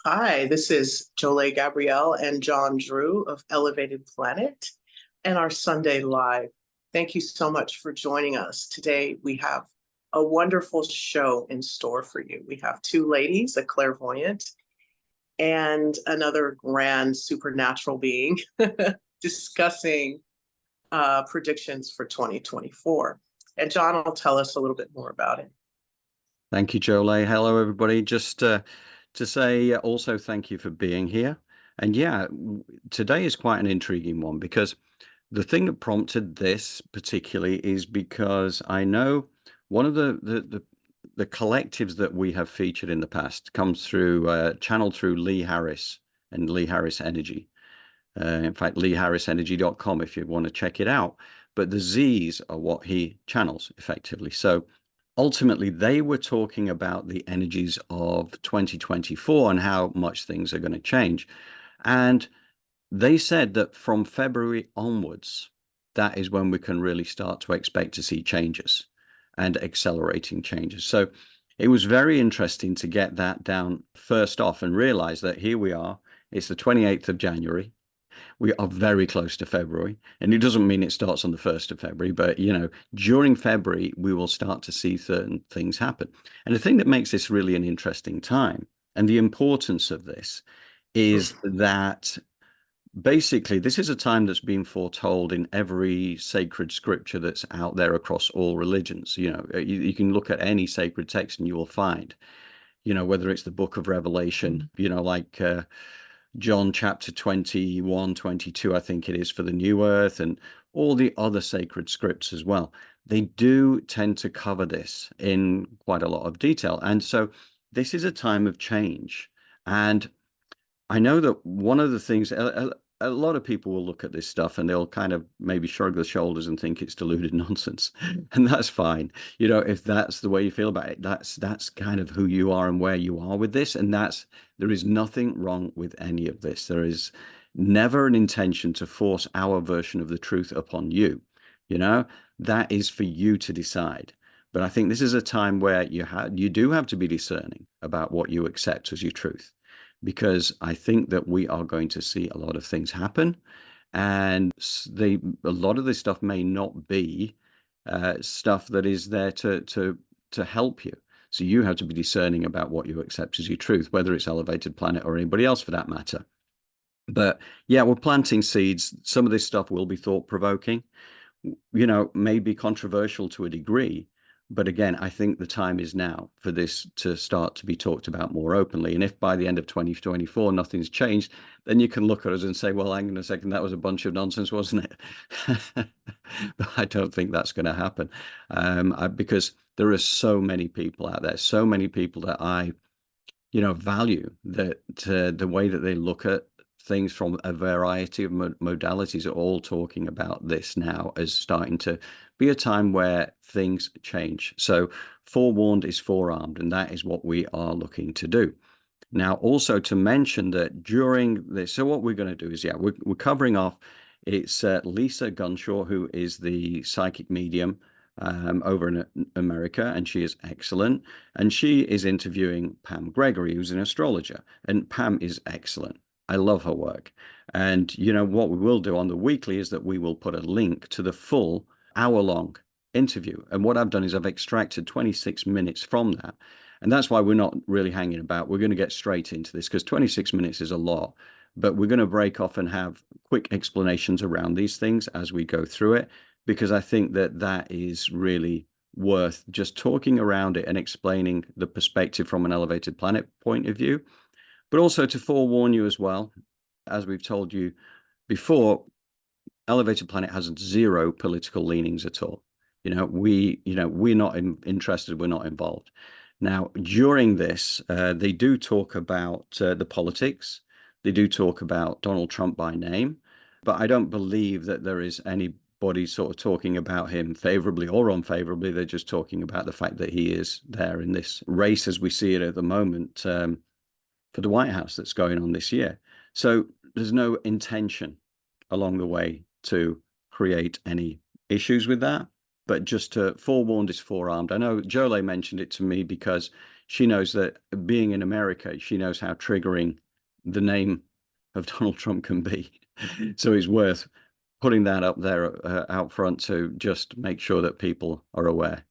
Hi, this is Jolé Gabrielle and John Drew of Elevated Planet and our Sunday Live. Thank you so much for joining us. Today we have a wonderful show in store for you. We have two ladies, a clairvoyant and another grand supernatural being discussing predictions for 2024. And John will tell us a little bit more about it. Thank you, Jolé. Hello, everybody. Just to say also thank you for being here. And yeah, today is quite an intriguing one because the thing that prompted this particularly is because I know one of the collectives that we have featured in the past comes through channeled through Lee Harris and Lee Harris Energy. In fact, leeharrisenergy.com if you want to check it out. But the Z's are what he channels effectively. So ultimately, they were talking about the energies of 2024 and how much things are going to change. And they said that from February onwards, that is when we can really start to expect to see changes and accelerating changes. So it was very interesting to get that down first off and realize that here we are. It's the 28th of January. We are very close to February, and it doesn't mean it starts on the 1st of February, but during February we will start to see certain things happen. And the thing that makes this really an interesting time and the importance of this is that basically this is a time that's been foretold in every sacred scripture that's out there across all religions. You can look at any sacred text and you will find, whether it's the book of Revelation, like John chapter 21, 22, I think it is, for the new earth, and all the other sacred scripts as well. They do tend to cover this in quite a lot of detail. And so this is a time of change. And I know that one of the things, a lot of people will look at this stuff and they'll kind of maybe shrug their shoulders and think it's deluded nonsense. And that's fine. If that's the way you feel about it, that's kind of who you are and where you are with this. And there is nothing wrong with any of this. There is never an intention to force our version of the truth upon you. That is for you to decide. But I think this is a time where you do have to be discerning about what you accept as your truth, because I think that we are going to see a lot of things happen, and a lot of this stuff may not be stuff that is there to help you. So you have to be discerning about what you accept as your truth, whether it's Elevated Planet or anybody else for that matter. But yeah, we're planting seeds. Some of this stuff will be thought-provoking, may be controversial to a degree. But again, I think the time is now for this to start to be talked about more openly. And if by the end of 2024 nothing's changed, then you can look at us and say, well, hang on a second, that was a bunch of nonsense, wasn't it? But I don't think that's going to happen, because there are so many people out there, so many people that I value, that the way that they look at things from a variety of modalities are all talking about this now as starting to be a time where things change. So forewarned is forearmed, and that is what we are looking to do. Now, also to mention that during this, so what we're going to do is, we're covering off, it's Lisa Gunshore, who is the psychic medium over in America, and she is excellent. And she is interviewing Pam Gregory, who's an astrologer, and Pam is excellent. I love her work. And what we will do on the weekly is that we will put a link to the full hour-long interview. And what I've done is I've extracted 26 minutes from that. And that's why we're not really hanging about. We're going to get straight into this because 26 minutes is a lot. But we're going to break off and have quick explanations around these things as we go through it, because I think that is really worth just talking around it and explaining the perspective from an Elevated Planet point of view. But also to forewarn you as well, as we've told you before, Elevated Planet has zero political leanings at all. We're not interested, we're not involved. Now, during this, they do talk about the politics. They do talk about Donald Trump by name, but I don't believe that there is anybody sort of talking about him favorably or unfavorably. They're just talking about the fact that he is there in this race as we see it at the moment, for the White House that's going on this year. So there's no intention along the way to create any issues with that. But just to forewarned is forearmed. I know Jolé mentioned it to me because she knows that being in America, she knows how triggering the name of Donald Trump can be. So it's worth putting that up there out front to just make sure that people are aware.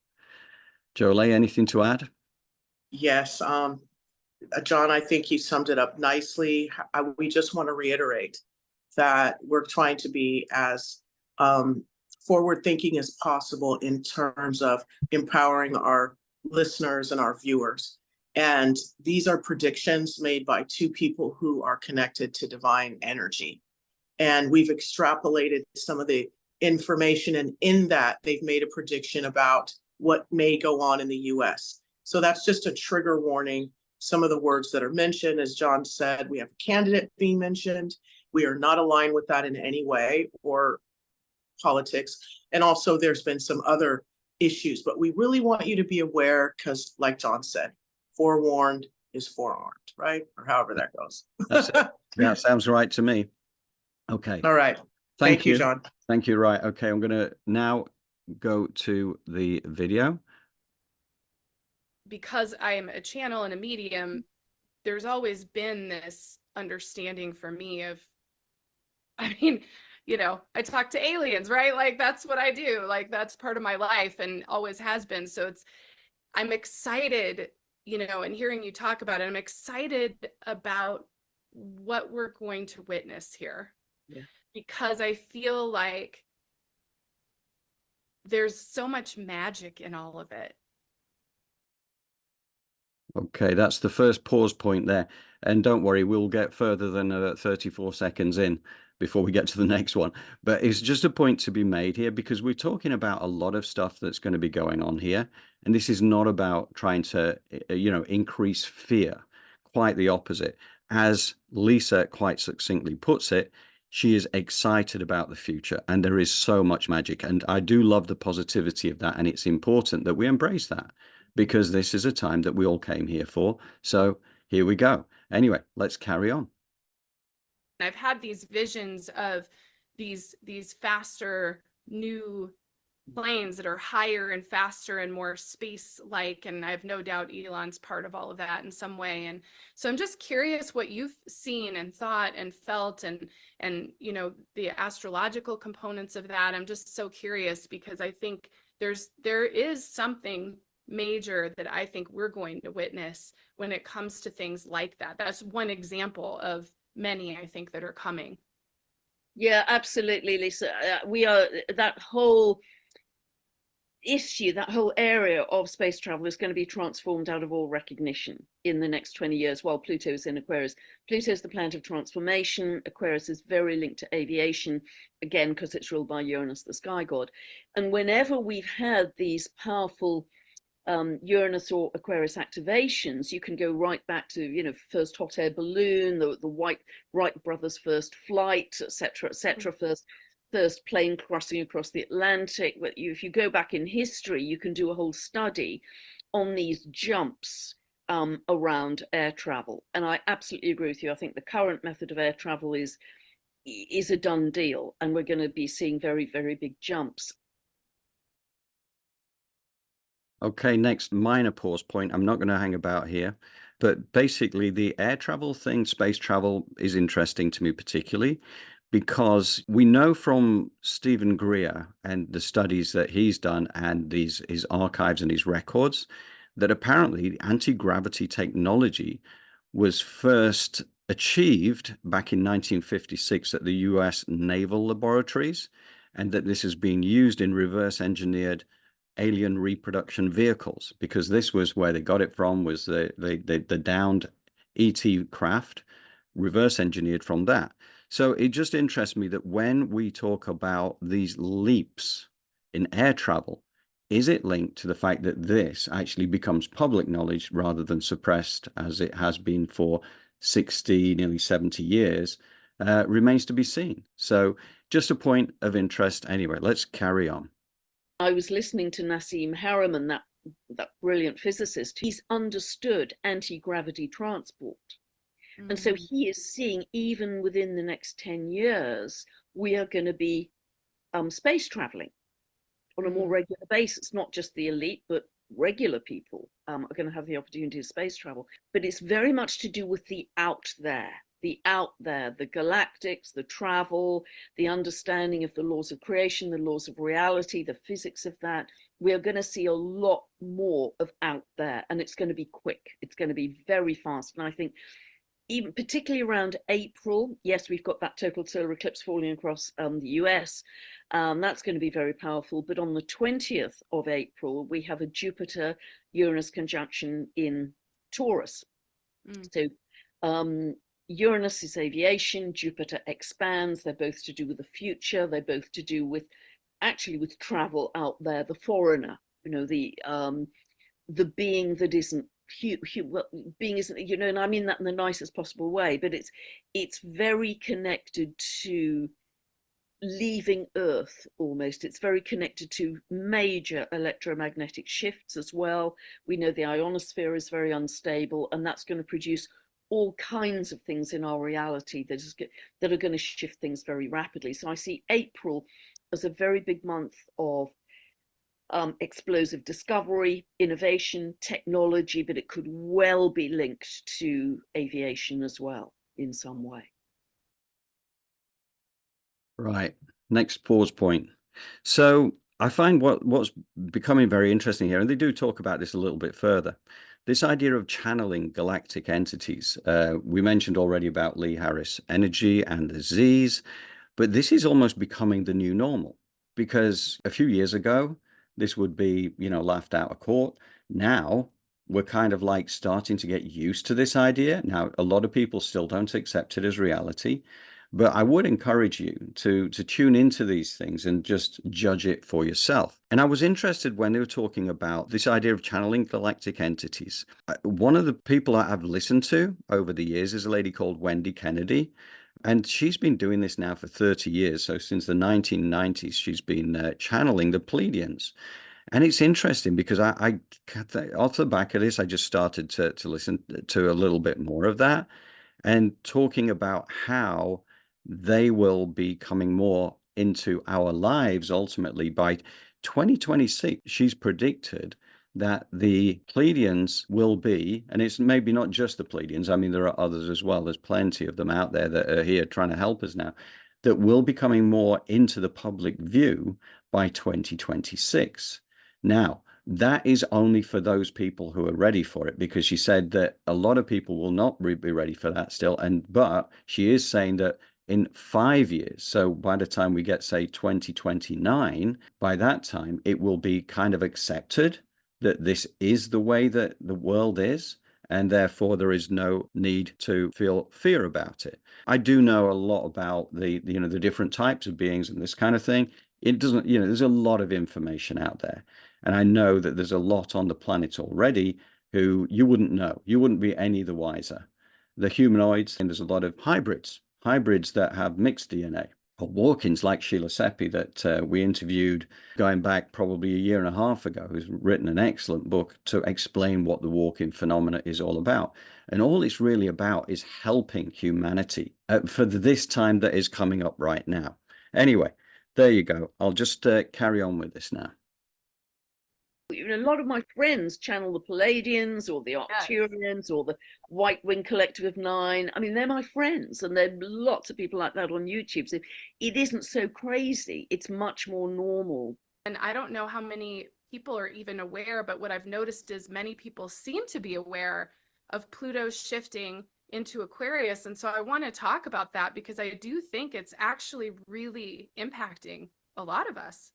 Jolé, anything to add? Yes, John, I think you summed it up nicely. We just want to reiterate that we're trying to be as forward thinking as possible in terms of empowering our listeners and our viewers. And these are predictions made by two people who are connected to divine energy. And we've extrapolated some of the information, and in that, they've made a prediction about what may go on in the US. So that's just a trigger warning. Some of the words that are mentioned, as John said, we have a candidate being mentioned. We are not aligned with that in any way, or politics. And also there's been some other issues, but we really want you to be aware because, like John said, forewarned is forearmed, right? Or however that goes. That's it. That sounds right to me. Okay. All right. Thank you, John. Thank you. Right. Okay. I'm going to now go to the video. Because I am a channel and a medium, there's always been this understanding for me of, I mean, you know, I talk to aliens, right? Like that's what I do. Like that's part of my life and always has been. So I'm excited, you know, and hearing you talk about it, I'm excited about what we're going to witness here. Yeah. Because I feel like there's so much magic in all of it. Okay, that's the first pause point there. And don't worry, we'll get further than 34 seconds in before we get to the next one. But it's just a point to be made here because we're talking about a lot of stuff that's going to be going on here. And this is not about trying to, you know, increase fear. Quite the opposite. As Lisa quite succinctly puts it, she is excited about the future and there is so much magic. And I do love the positivity of that. And it's important that we embrace that, because this is a time that we all came here for. So here we go. Anyway, let's carry on. I've had these visions of these faster new planes that are higher and faster and more space-like, and I have no doubt Elon's part of all of that in some way. And so I'm just curious what you've seen and thought and felt, and you know, the astrological components of that. I'm just so curious because I think there is something major that I think we're going to witness when it comes to things like that. That's one example of many, I think, that are coming. Yeah, absolutely, Lisa. We are, that whole issue, that whole area of space travel is going to be transformed out of all recognition in the next 20 years while Pluto is in Aquarius. Pluto is the planet of transformation. Aquarius is very linked to aviation, again, because it's ruled by Uranus, the sky god. And whenever we've had these powerful Uranus or Aquarius activations, you can go right back to, you know, first hot air balloon, the Wright brothers' first flight, etc., etc., first plane crossing across the Atlantic. But if you go back in history, you can do a whole study on these jumps around air travel. And I absolutely agree with you. I think the current method of air travel is a done deal, and we're going to be seeing very, very big jumps. Okay, next minor pause point. I'm not going to hang about here, but basically the air travel thing, space travel, is interesting to me particularly because we know from Stephen Greer and the studies that he's done and his archives and his records that apparently anti-gravity technology was first achieved back in 1956 at the US Naval Laboratories, and that this has been used in reverse engineered alien reproduction vehicles, because this was where they got it from, was the downed ET craft, reverse engineered from that. So it just interests me that when we talk about these leaps in air travel, is it linked to the fact that this actually becomes public knowledge rather than suppressed as it has been for 60, nearly 70 years? Remains to be seen. So just a point of interest. Anyway, let's carry on. I was listening to Nassim Haramein, that brilliant physicist. He's understood anti-gravity transport. And so he is seeing, even within the next 10 years, we are going to be space traveling on a more regular basis, not just the elite, but regular people are going to have the opportunity of space travel, but it's very much to do with the out there, the galactics, the travel, the understanding of the laws of creation, the laws of reality, the physics of that. We are going to see a lot more of out there, and it's going to be quick. It's going to be very fast. And I think even particularly around April, yes, we've got that total solar eclipse falling across the US. That's going to be very powerful. But on the 20th of April, we have a Jupiter-Uranus conjunction in Taurus. So Uranus is aviation, Jupiter expands. They're both to do with the future. They're both to do with actually with travel out there, the foreigner, you know, the being that isn't well, being isn't, you know, and I mean that in the nicest possible way, but it's very connected to leaving Earth almost. It's very connected to major electromagnetic shifts as well. We know the ionosphere is very unstable, and that's going to produce all kinds of things in our reality that are going to shift things very rapidly. So I see April as a very big month of explosive discovery, innovation, technology, but it could well be linked to aviation as well in some way. Right. Next pause point. So I find what's becoming very interesting here, and they do talk about this a little bit further, this idea of channeling galactic entities. We mentioned already about Lee Harris energy and the Z's, but this is almost becoming the new normal, because a few years ago, this would be, you know, laughed out of court. Now we're kind of like starting to get used to this idea. Now, a lot of people still don't accept it as reality, but I would encourage you to tune into these things and just judge it for yourself. And I was interested when they were talking about this idea of channeling galactic entities. One of the people I've listened to over the years is a lady called Wendy Kennedy. And she's been doing this now for 30 years. So since the 1990s, she's been channeling the Pleiadians. And it's interesting because I off the back of this, I just started to listen to a little bit more of that and talking about how they will be coming more into our lives ultimately by 2026. She's predicted that the Pleiadians will be, and it's maybe not just the Pleiadians, I mean, there are others as well. There's plenty of them out there that are here trying to help us now, that will be coming more into the public view by 2026. Now, that is only for those people who are ready for it, because she said that a lot of people will not be ready for that still. But she is saying that in 5 years, so by the time we get, say, 2029, by that time, it will be kind of accepted that this is the way that the world is, and therefore there is no need to feel fear about it. I do know a lot about the different types of beings and this kind of thing. It doesn't, there's a lot of information out there. And I know that there's a lot on the planet already who you wouldn't know. You wouldn't be any the wiser. The humanoids, and there's a lot of hybrids that have mixed DNA. Or walk-ins like Sheila Seppi that we interviewed going back probably a year and a half ago, who's written an excellent book to explain what the walk-in phenomena is all about. And all it's really about is helping humanity for this time that is coming up right now. Anyway, there you go. I'll just carry on with this now. A lot of my friends channel the Pleiadians or the Arcturians or the White Wing Collective of Nine. I mean, they're my friends, and there are lots of people like that on YouTube. So it isn't so crazy. It's much more normal. And I don't know how many people are even aware, but what I've noticed is many people seem to be aware of Pluto shifting into Aquarius. And so I want to talk about that because I do think it's actually really impacting a lot of us.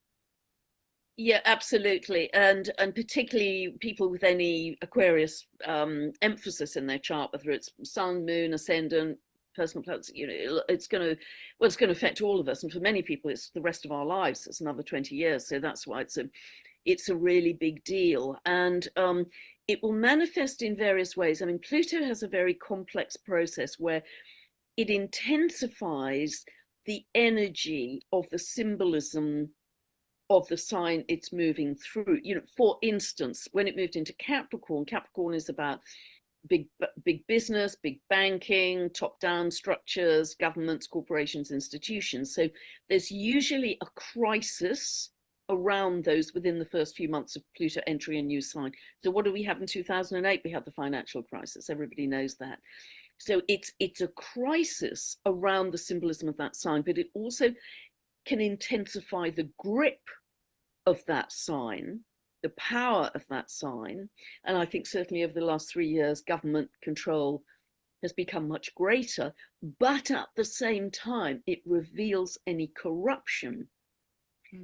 Yeah, absolutely. And particularly people with any Aquarius emphasis in their chart, whether it's sun, moon, ascendant, personal planets, it's going to affect all of us. And for many people, it's the rest of our lives. It's another 20 years. So that's why it's a really big deal. And it will manifest in various ways. I mean, Pluto has a very complex process where it intensifies the energy of the symbolism of the sign it's moving through. For instance, when it moved into Capricorn, Capricorn is about big business, big banking, top-down structures, governments, corporations, institutions. So there's usually a crisis around those within the first few months of Pluto entering a new sign. So what do we have in 2008? We had the financial crisis. Everybody knows that. So it's a crisis around the symbolism of that sign, but it also can intensify the grip of that sign, the power of that sign. And I think certainly over the last 3 years, government control has become much greater, but at the same time, it reveals any corruption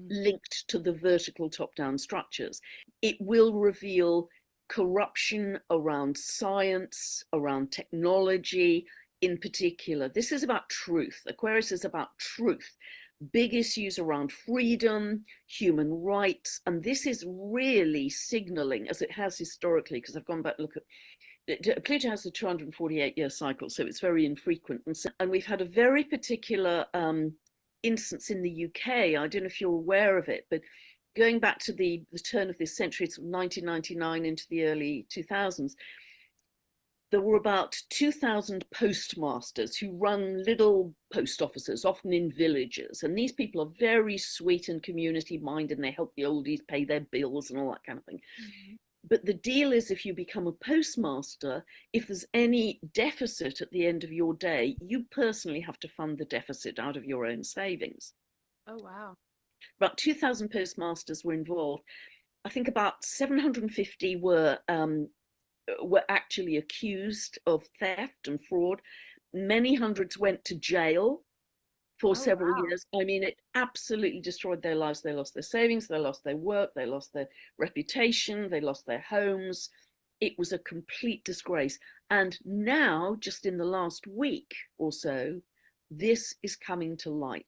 linked to the vertical top-down structures. It will reveal corruption around science, around technology in particular. This is about truth. Aquarius is about truth. Big issues around freedom, human rights, and this is really signaling, as it has historically, because I've gone back and look at Pluto has a 248-year cycle, so it's very infrequent. And we've had a very particular instance in the UK. I don't know if you're aware of it, but going back to the turn of this century, it's 1999 into the early 2000s, there were about 2,000 postmasters who run little post offices, often in villages. And these people are very sweet and community-minded, and they help the oldies pay their bills and all that kind of thing. Mm-hmm. But the deal is, if you become a postmaster, if there's any deficit at the end of your day, you personally have to fund the deficit out of your own savings. Oh, wow. About 2,000 postmasters were involved. I think about 750 were actually accused of theft and fraud. Many hundreds went to jail for several years. I mean, it absolutely destroyed their lives. They lost their savings, they lost their work, they lost their reputation, they lost their homes. It was a complete disgrace. And now, just in the last week or so, this is coming to light.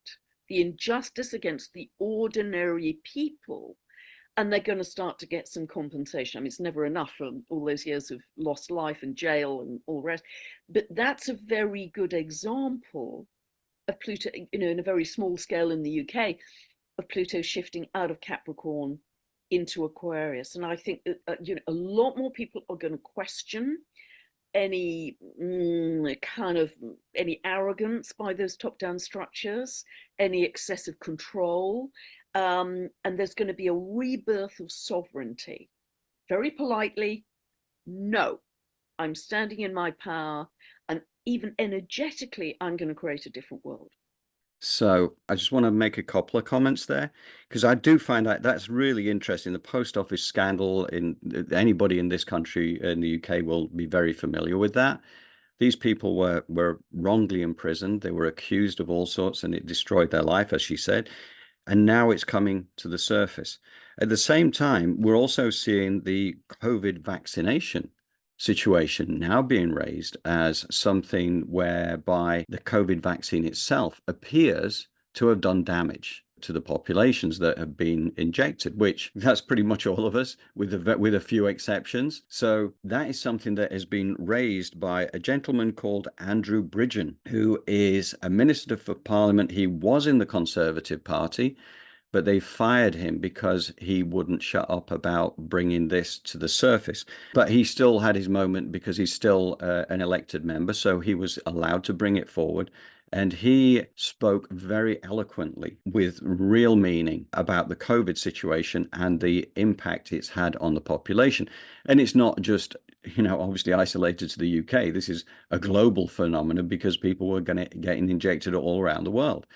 The injustice against the ordinary people. And they're going to start to get some compensation. I mean, it's never enough for all those years of lost life and jail and all the rest. But that's a very good example of Pluto, you know, in a very small scale in the UK, of Pluto shifting out of Capricorn into Aquarius. And I think that, you know, a lot more people are going to question any any arrogance by those top-down structures, any excessive control. And there's going to be a rebirth of sovereignty. Very politely, no, I'm standing in my power, and even energetically, I'm going to create a different world. So I just want to make a couple of comments there, because I do find that that's really interesting. The post office scandal, anybody in this country, in the UK, will be very familiar with that. These people were wrongly imprisoned. They were accused of all sorts, and it destroyed their life, as she said. And now it's coming to the surface. At the same time, we're also seeing the COVID vaccination situation now being raised as something whereby the COVID vaccine itself appears to have done damage to the populations that have been injected, which that's pretty much all of us, with a few exceptions. So that is something that has been raised by a gentleman called Andrew Bridgen, who is a minister for Parliament. He was in the Conservative Party, but they fired him because he wouldn't shut up about bringing this to the surface. But he still had his moment because he's still an elected member, so he was allowed to bring it forward. And he spoke very eloquently with real meaning about the COVID situation and the impact it's had on the population. And it's not just, you know, obviously isolated to the UK. This is a global phenomenon because people were getting injected all around the world.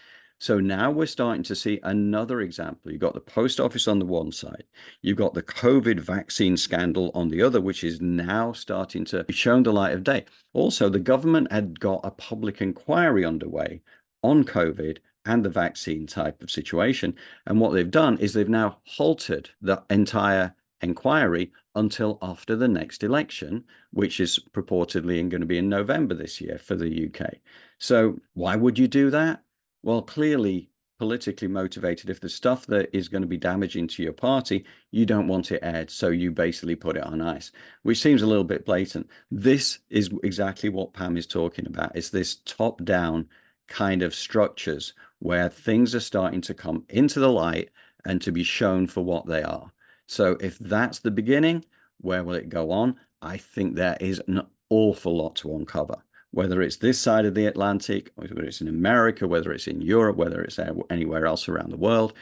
So now we're starting to see another example. You've got the post office on the one side. You've got the COVID vaccine scandal on the other, which is now starting to be shown the light of day. Also, the government had got a public inquiry underway on COVID and the vaccine type of situation. And what they've done is they've now halted the entire inquiry until after the next election, which is purportedly going to be in November this year for the UK. So why would you do that? Well, clearly politically motivated. If the stuff that is going to be damaging to your party, you don't want it aired, so you basically put it on ice, which seems a little bit blatant. This is exactly what Pam is talking about. It's this top-down kind of structures where things are starting to come into the light and to be shown for what they are. So if that's the beginning, where will it go on? I think there is an awful lot to uncover. Whether it's this side of the Atlantic, whether it's in America, whether it's in Europe, whether it's anywhere else around the world,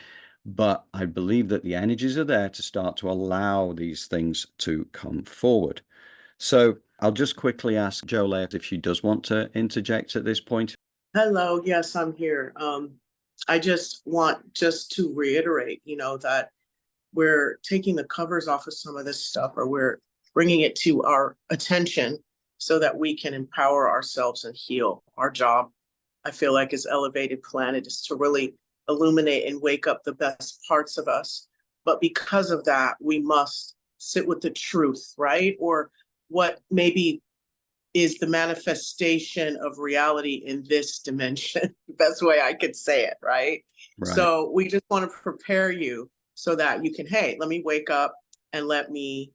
But I believe that the energies are there to start to allow these things to come forward. So I'll just quickly ask Jolé if she does want to interject at this point. Hello, yes, I'm here. I just want to reiterate, that we're taking the covers off of some of this stuff, or we're bringing it to our attention so that we can empower ourselves and heal. Our job, I feel like, as Elevated Planet, is to really illuminate and wake up the best parts of us. But because of that, we must sit with the truth, right? Or what maybe is the manifestation of reality in this dimension. Best way I could say it, right? Right. So we just want to prepare you so that you can, hey, let me wake up and let me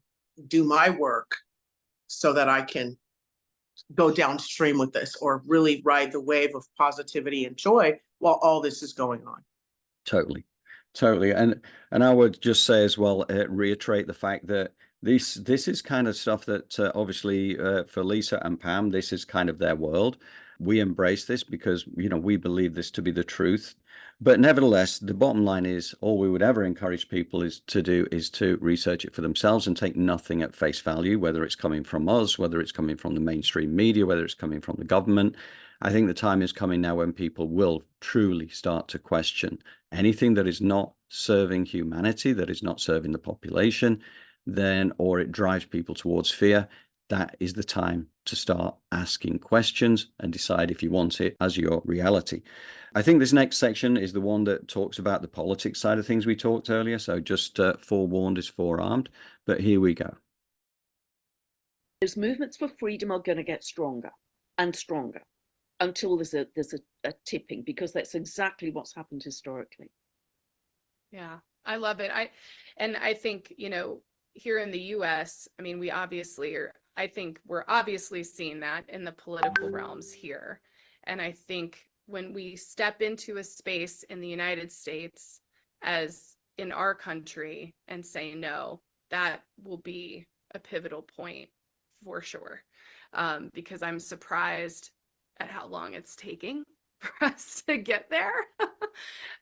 do my work so that I can go downstream with this, or really ride the wave of positivity and joy while all this is going on. Totally. And I would just say as well, reiterate the fact that this is kind of stuff that obviously for Lisa and Pam, this is kind of their world. We embrace this because, we believe this to be the truth. But nevertheless, the bottom line is, all we would ever encourage people is to research it for themselves and take nothing at face value, whether it's coming from us, whether it's coming from the mainstream media, whether it's coming from the government. I think the time is coming now when people will truly start to question anything that is not serving humanity, that is not serving the population, or it drives people towards fear. That is the time to start asking questions and decide if you want it as your reality. I think this next section is the one that talks about the politics side of things we talked earlier. So just forewarned is forearmed, but here we go. Those movements for freedom are going to get stronger and stronger until there's a tipping, because that's exactly what's happened historically. Yeah, I love it. I think, here in the US, I mean, I think we're obviously seeing that in the political realms here. And I think when we step into a space in the United States, as in our country, and say no, that will be a pivotal point for sure. Because I'm surprised at how long it's taking for us to get there.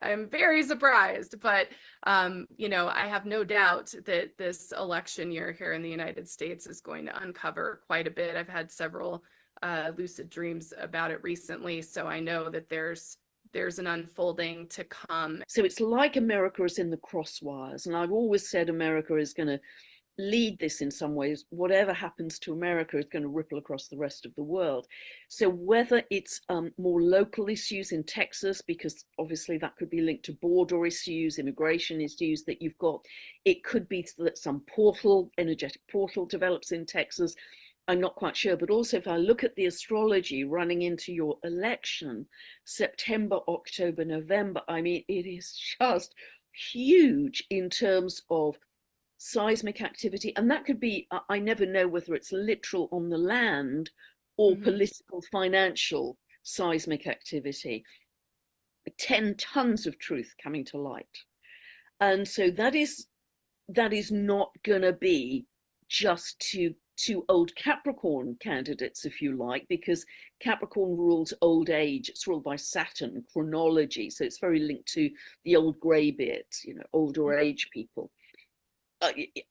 I'm very surprised, but I have no doubt that this election year here in the United States is going to uncover quite a bit. I've had several lucid dreams about it recently, so I know that there's an unfolding to come. So it's like America is in the crosswires, and I've always said America is going to lead this in some ways. Whatever happens to America is going to ripple across the rest of the world. So whether it's more local issues in Texas, because obviously that could be linked to border issues, immigration issues that you've got, it could be that some energetic portal develops in Texas. I'm not quite sure, but also if I look at the astrology running into your election, September, October, November, I mean, it is just huge in terms of seismic activity. And that could be, I never know whether it's literal on the land or political, financial seismic activity. 10 tons of truth coming to light. And so that is not going to be just two old Capricorn candidates, if you like, because Capricorn rules old age. It's ruled by Saturn, chronology. So it's very linked to the old greybeards, older age people.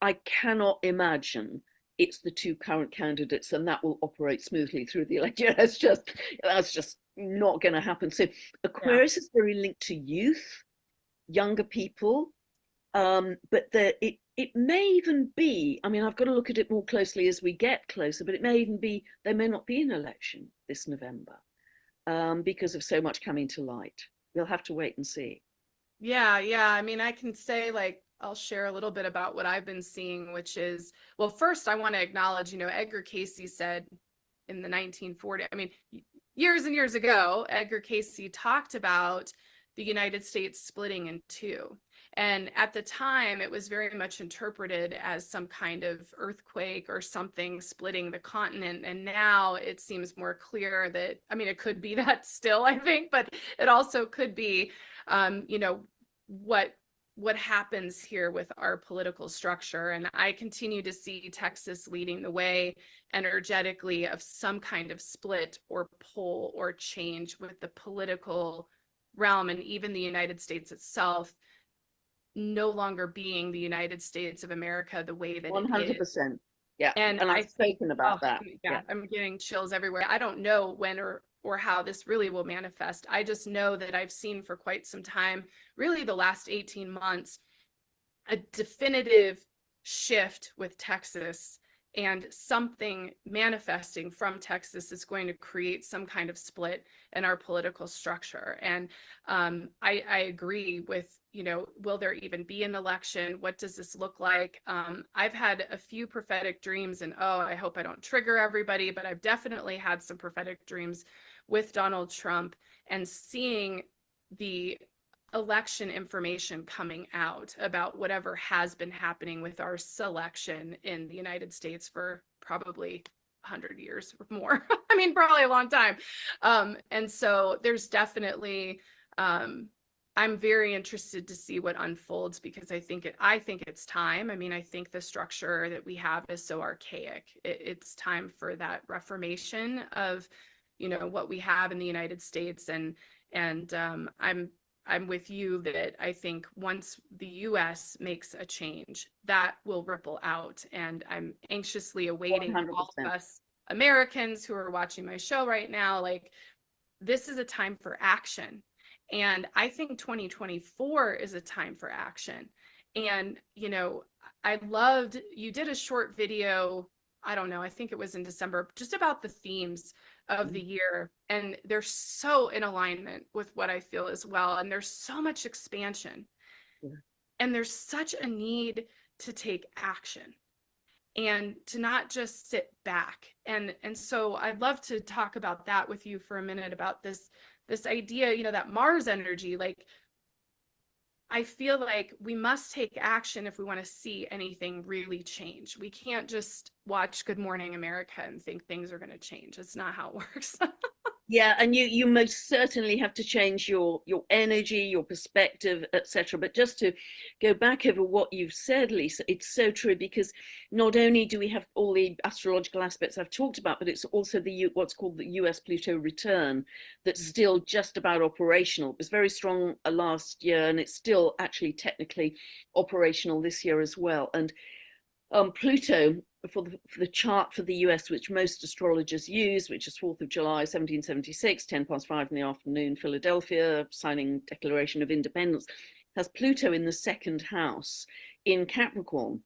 I cannot imagine it's the two current candidates and that will operate smoothly through the election. That's just not going to happen. So Aquarius is very linked to youth, younger people, but it may even be, I mean, I've got to look at it more closely as we get closer, but it may even be, there may not be an election this November because of so much coming to light. We'll have to wait and see. Yeah. I mean, I can say, I'll share a little bit about what I've been seeing, which is, well, first I want to acknowledge, Edgar Cayce said in the 1940s, I mean, years and years ago, Edgar Cayce talked about the United States splitting in two. And at the time, it was very much interpreted as some kind of earthquake or something splitting the continent. And now it seems more clear that, I mean, it could be that still, I think, but it also could be, what happens here with our political structure. And I continue to see Texas leading the way energetically of some kind of split or pull or change with the political realm, and even the United States itself no longer being the United States of America the way that it is. 100%. Yeah. And And I I've think, spoken about that. yeah, I'm getting chills everywhere. I don't know when or how this really will manifest. I just know that I've seen for quite some time, really the last 18 months, a definitive shift with Texas, and something manifesting from Texas is going to create some kind of split in our political structure. And I agree with, you know, will there even be an election? What does this look like? I've had a few prophetic dreams, and I hope I don't trigger everybody, but I've definitely had some prophetic dreams with Donald Trump and seeing the election information coming out about whatever has been happening with our selection in the United States for probably 100 years or more. I mean, probably a long time. And so there's definitely, I'm very interested to see what unfolds, because I think it's time. I mean, I think the structure that we have is so archaic. It's time for that reformation of, you know, what we have in the United States. And I'm with you that I think once the US makes a change, that will ripple out. And I'm anxiously awaiting 100%. all of us Americans who are watching my show right now. Like, this is a time for action. And I think 2024 is a time for action. And, you know, you did a short video, I don't know, I think it was in December, just about the themes of the year, and they're so in alignment with what I feel as well. And there's so much expansion, and there's such a need to take action and to not just sit back. And so I'd love to talk about that with you for a minute, about this idea, you know, that Mars energy. Like, I feel like we must take action if we want to see anything really change. We can't just watch Good Morning America and think things are going to change. It's not how it works. Yeah, and you most certainly have to change your energy, your perspective, etc. But just to go back over what you've said, Lisa, it's so true, because not only do we have all the astrological aspects I've talked about, but it's also what's called the US Pluto return that's still just about operational. It was very strong last year, and it's still actually technically operational this year as well. And Pluto, for the chart for the US, which most astrologers use, which is 4th of July, 1776, 10 past 5 in the afternoon, Philadelphia, signing Declaration of Independence, has Pluto in the second house in Capricorn.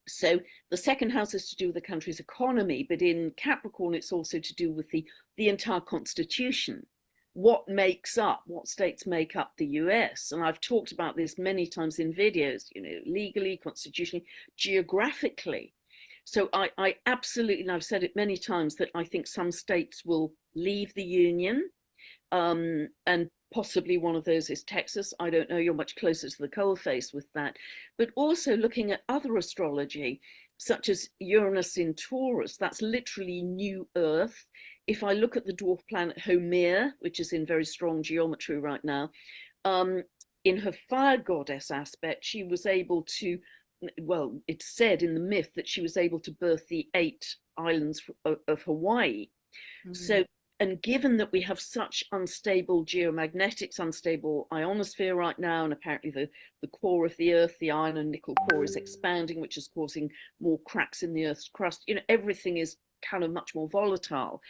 So the second house is to do with the country's economy, but in Capricorn, it's also to do with the entire constitution. What states make up the US? And I've talked about this many times in videos, you know, legally, constitutionally, geographically. So I absolutely, and I've said it many times, that I think some states will leave the Union, and possibly one of those is Texas. I don't know, you're much closer to the coalface with that. But also looking at other astrology, such as Uranus in Taurus, that's literally new Earth. If I look at the dwarf planet Haumea, which is in very strong geometry right now, in her fire goddess aspect, she was able to, well, it's said in the myth that she was able to birth the 8 islands of Hawaii. So, and given that we have such unstable geomagnetics, unstable ionosphere right now, and apparently the core of the Earth, the iron and nickel core, is expanding, which is causing more cracks in the Earth's crust. You know, everything is kind of much more volatile.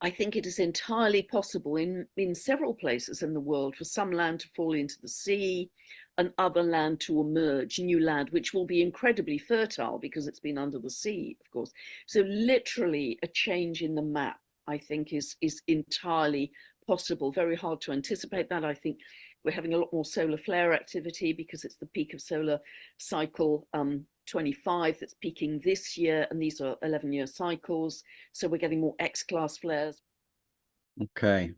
I think it is entirely possible in several places in the world for some land to fall into the sea and other land to emerge, new land, which will be incredibly fertile because it's been under the sea, of course. So literally a change in the map, I think, is entirely possible. Very hard to anticipate that. I think we're having a lot more solar flare activity because it's the peak of solar cycle 25 that's peaking this year, and these are 11-year cycles, so we're getting more X-class flares. Okay,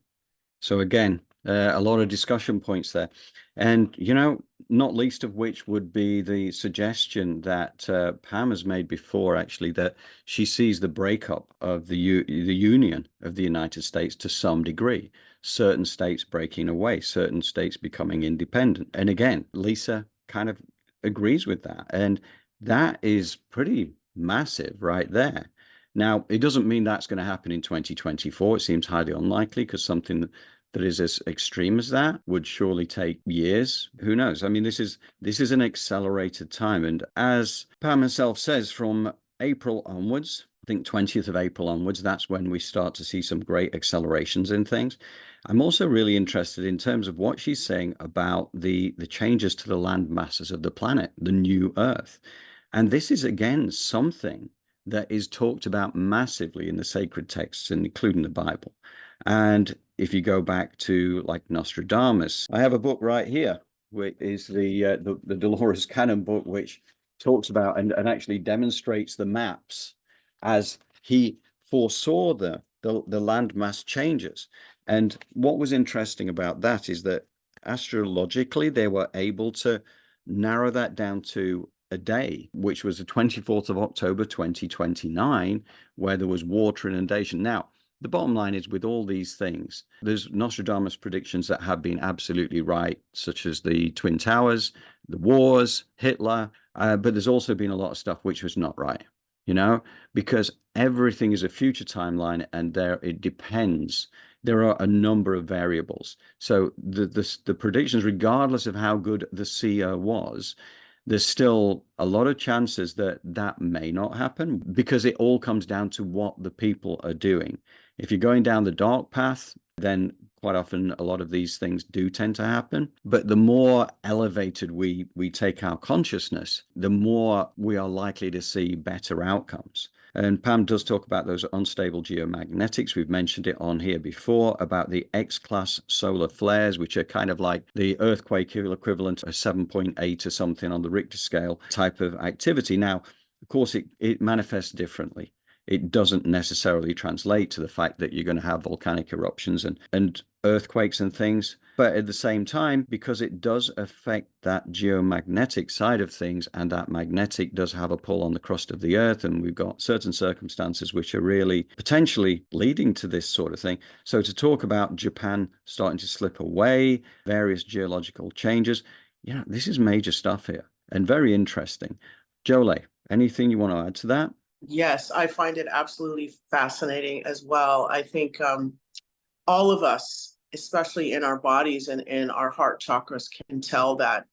so again, a lot of discussion points there, and you know, not least of which would be the suggestion that Pam has made before, actually, that she sees the breakup of the Union of the United States to some degree, certain states breaking away, certain states becoming independent. And again, Lisa kind of agrees with that, and that is pretty massive right there. Now, it doesn't mean that's going to happen in 2024. It seems highly unlikely, because something that is as extreme as that would surely take years. Who knows? I mean, this is an accelerated time. And as Pam herself says, from April onwards, I think 20th of April onwards, that's when we start to see some great accelerations in things. I'm also really interested in terms of what she's saying about the changes to the land masses of the planet, the new Earth. And this is, again, something that is talked about massively in the sacred texts, including the Bible. And if you go back to like Nostradamus, I have a book right here, which is the Dolores Cannon book, which talks about and actually demonstrates the maps as he foresaw the landmass changes. And what was interesting about that is that astrologically they were able to narrow that down to a day, which was the 24th of October 2029, where there was water inundation. Now, the bottom line is, with all these things, there's Nostradamus predictions that have been absolutely right, such as the Twin Towers, the wars, Hitler, but there's also been a lot of stuff which was not right, you know, because everything is a future timeline, and it depends. There are a number of variables. So the predictions, regardless of how good the seer was, there's still a lot of chances that that may not happen, because it all comes down to what the people are doing. If you're going down the dark path, then quite often a lot of these things do tend to happen. But the more elevated we take our consciousness, the more we are likely to see better outcomes. And Pam does talk about those unstable geomagnetics. We've mentioned it on here before about the X-class solar flares, which are kind of like the earthquake equivalent of 7.8 or something on the Richter scale type of activity. Now, of course, it manifests differently. It doesn't necessarily translate to the fact that you're going to have volcanic eruptions and earthquakes and things. But at the same time, because it does affect that geomagnetic side of things, and that magnetic does have a pull on the crust of the earth, and we've got certain circumstances which are really potentially leading to this sort of thing. So to talk about Japan starting to slip away, various geological changes, yeah, this is major stuff here and very interesting. Jolé, anything you want to add to that? Yes, I find it absolutely fascinating as well. I think all of us, especially in our bodies and in our heart chakras, can tell that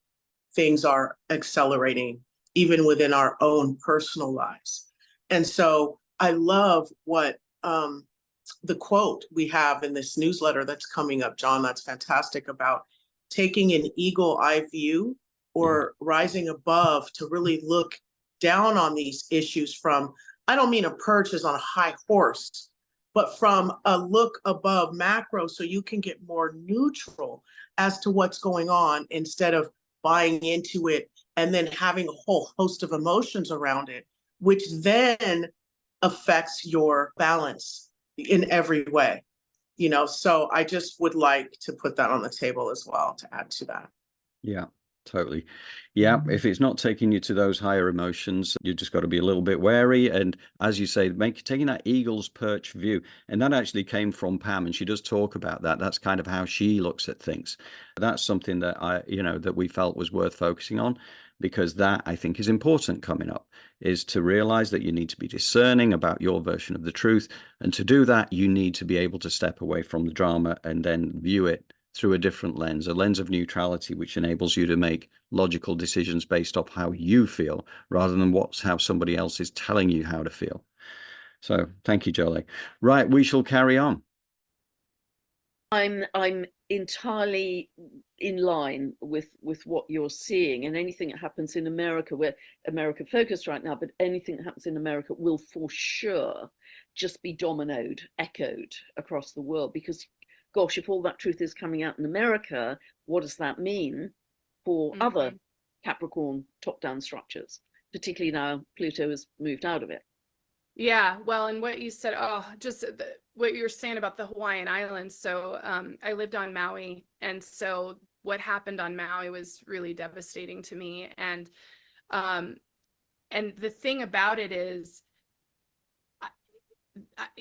things are accelerating even within our own personal lives. And so I love what the quote we have in this newsletter that's coming up, John, that's fantastic, about taking an eagle eye view, or rising above to really look down on these issues from, I don't mean a perch as on a high horse, but from a look above macro, so you can get more neutral as to what's going on, instead of buying into it and then having a whole host of emotions around it, which then affects your balance in every way. You know, so I just would like to put that on the table as well, to add to that. Yeah, totally. Yeah, if it's not taking you to those higher emotions, you just got to be a little bit wary. And as you say, taking that eagle's perch view. And that actually came from Pam, and she does talk about that. That's kind of how she looks at things. That's something that that we felt was worth focusing on, because that, I think, is important coming up, is to realize that you need to be discerning about your version of the truth. And to do that, you need to be able to step away from the drama and then view it through a different lens, a lens of neutrality, which enables you to make logical decisions based off how you feel, rather than how somebody else is telling you how to feel. So thank you, Jolé. Right, we shall carry on. I'm entirely in line with what you're seeing, and anything that happens in America, we're America focused right now, but anything that happens in America will for sure just be echoed across the world, because gosh, if all that truth is coming out in America, what does that mean for other Capricorn top-down structures, particularly now Pluto has moved out of it? Yeah, well, and what you said, what you were saying about the Hawaiian Islands. So I lived on Maui, and so what happened on Maui was really devastating to me. And the thing about it is,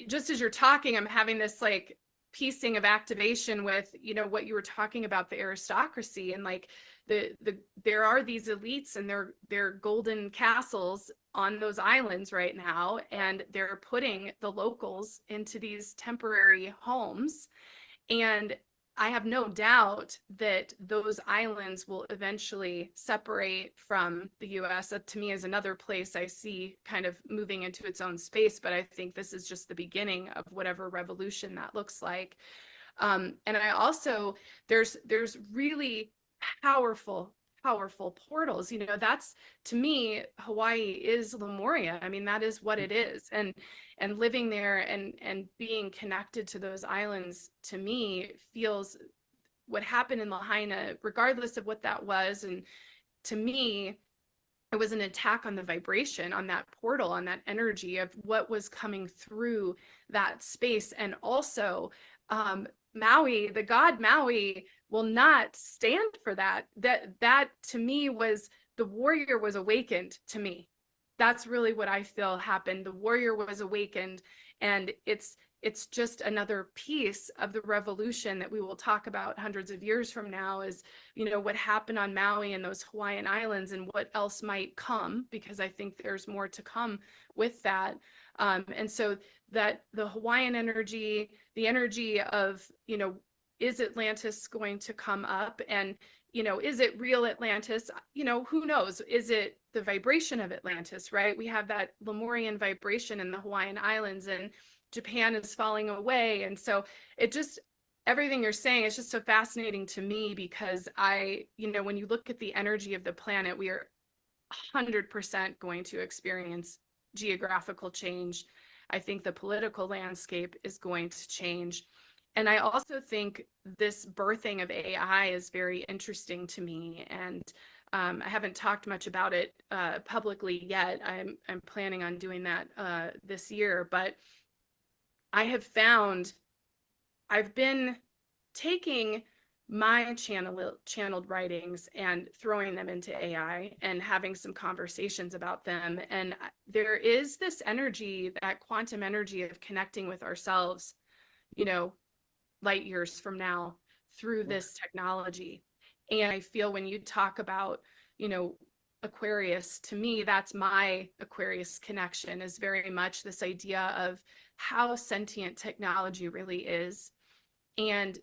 just as you're talking, I'm having this like piecing of activation with, what you were talking about, the aristocracy, and like there are these elites and their golden castles on those islands right now, and they're putting the locals into these temporary homes. And I have no doubt that those islands will eventually separate from the US. That to me is another place I see kind of moving into its own space, but I think this is just the beginning of whatever revolution that looks like. And I also, there's really powerful portals. You know, that's, to me, Hawaii is Lemuria. I mean, that is what it is. And living there and being connected to those islands, to me, feels what happened in Lahaina, regardless of what that was. And to me, it was an attack on the vibration, on that portal, on that energy of what was coming through that space. And also, Maui, the god Maui, will not stand for that. That to me was, the warrior was awakened to me. That's really what I feel happened. The warrior was awakened, and it's just another piece of the revolution that we will talk about hundreds of years from now, is, you know, what happened on Maui and those Hawaiian Islands and what else might come, because I think there's more to come with that. And so that the Hawaiian energy, the energy of, you know, is Atlantis going to come up? And, you know, is it real Atlantis? You know, who knows? Is it the vibration of Atlantis, right? We have that Lemurian vibration in the Hawaiian Islands, and Japan is falling away. And so it just, everything you're saying is just so fascinating to me, because you know, when you look at the energy of the planet, we are 100% going to experience geographical change. I think the political landscape is going to change. And I also think this birthing of AI is very interesting to me. And I haven't talked much about it publicly yet. I'm planning on doing that this year. But I have found, I've been taking my channeled writings and throwing them into AI and having some conversations about them. And there is this energy, that quantum energy of connecting with ourselves, you know, light years from now through this technology. And I feel when you talk about, you know, Aquarius, to me, that's my Aquarius connection, is very much this idea of how sentient technology really is, and